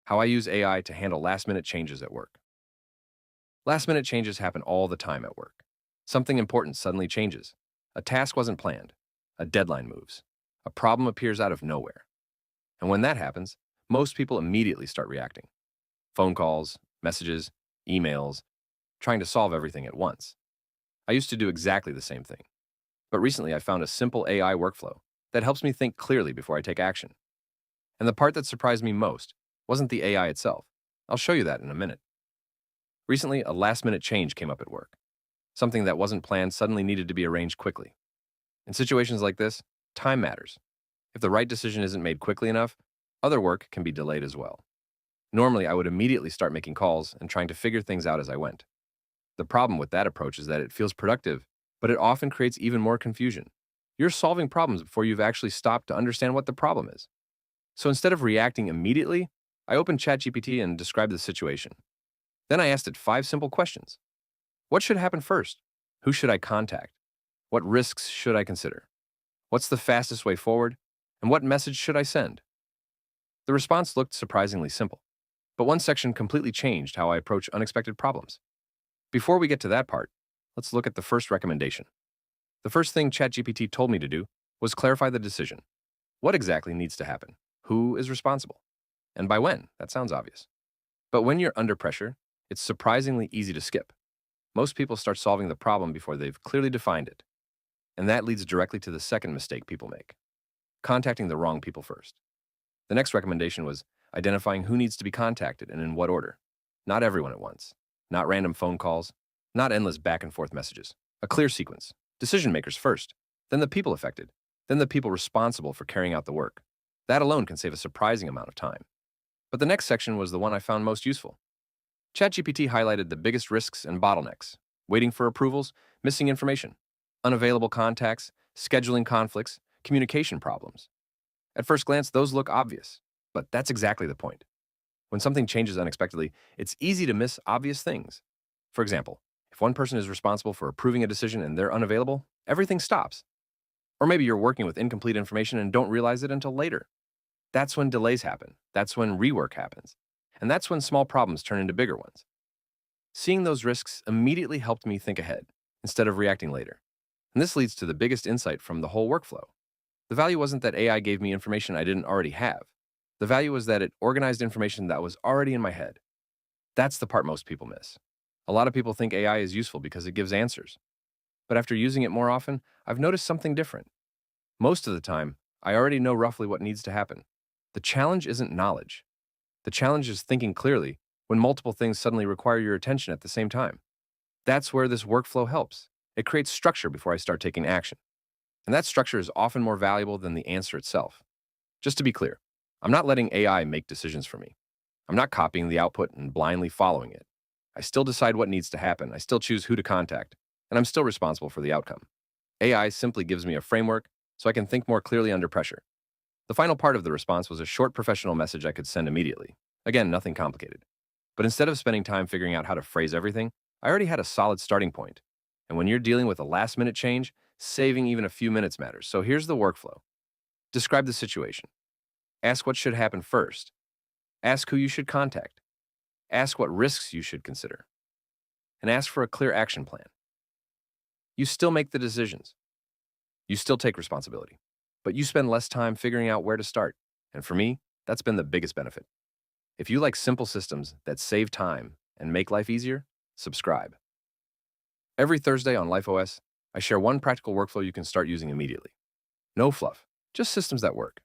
How I use AI to handle last-minute changes at work. Last-minute changes happen all the time at work. Something important suddenly changes. A task wasn't planned. A deadline moves. A problem appears out of nowhere. And when that happens, most people immediately start reacting. Phone calls, messages, emails, trying to solve everything at once. I used to do exactly the same thing. But recently I found a simple AI workflow that helps me think clearly before I take action. And the part that surprised me most wasn't the AI itself. I'll show you that in a minute. Recently, a last-minute change came up at work. Something that wasn't planned suddenly needed to be arranged quickly. In situations like this, time matters. If the right decision isn't made quickly enough, other work can be delayed as well. Normally, I would immediately start making calls and trying to figure things out as I went. The problem with that approach is that it feels productive, but it often creates even more confusion. You're solving problems before you've actually stopped to understand what the problem is. So instead of reacting immediately, I opened ChatGPT and described the situation. Then I asked it 5 simple questions. What should happen first? Who should I contact? What risks should I consider? What's the fastest way forward? And what message should I send? The response looked surprisingly simple, but one section completely changed how I approach unexpected problems. Before we get to that part, let's look at the first recommendation. The first thing ChatGPT told me to do was clarify the decision. What exactly needs to happen? Who is responsible? And by when? That sounds obvious. But when you're under pressure, it's surprisingly easy to skip. Most people start solving the problem before they've clearly defined it. And that leads directly to the second mistake people make: contacting the wrong people first. The next recommendation was identifying who needs to be contacted and in what order. Not everyone at once. Not random phone calls. Not endless back and forth messages. A clear sequence. Decision makers first, then the people affected, then the people responsible for carrying out the work. That alone can save a surprising amount of time. But the next section was the one I found most useful. ChatGPT highlighted the biggest risks and bottlenecks: waiting for approvals, missing information, unavailable contacts, scheduling conflicts, communication problems. At first glance, those look obvious, but that's exactly the point. When something changes unexpectedly, it's easy to miss obvious things. For example, if one person is responsible for approving a decision and they're unavailable, everything stops. Or maybe you're working with incomplete information and don't realize it until later. That's when delays happen. That's when rework happens. And that's when small problems turn into bigger ones. Seeing those risks immediately helped me think ahead, instead of reacting later. And this leads to the biggest insight from the whole workflow. The value wasn't that AI gave me information I didn't already have. The value was that it organized information that was already in my head. That's the part most people miss. A lot of people think AI is useful because it gives answers. But after using it more often, I've noticed something different. Most of the time, I already know roughly what needs to happen. The challenge isn't knowledge. The challenge is thinking clearly when multiple things suddenly require your attention at the same time. That's where this workflow helps. It creates structure before I start taking action. And that structure is often more valuable than the answer itself. Just to be clear, I'm not letting AI make decisions for me. I'm not copying the output and blindly following it. I still decide what needs to happen. I still choose who to contact, and I'm still responsible for the outcome. AI simply gives me a framework so I can think more clearly under pressure. The final part of the response was a short professional message I could send immediately. Again, nothing complicated. But instead of spending time figuring out how to phrase everything, I already had a solid starting point. And when you're dealing with a last-minute change, saving even a few minutes matters. So here's the workflow. Describe the situation. Ask what should happen first. Ask who you should contact. Ask what risks you should consider. And ask for a clear action plan. You still make the decisions. You still take responsibility. But you spend less time figuring out where to start. And for me, that's been the biggest benefit. If you like simple systems that save time and make life easier, subscribe. Every Thursday on LifeOS, I share one practical workflow you can start using immediately. No fluff, just systems that work.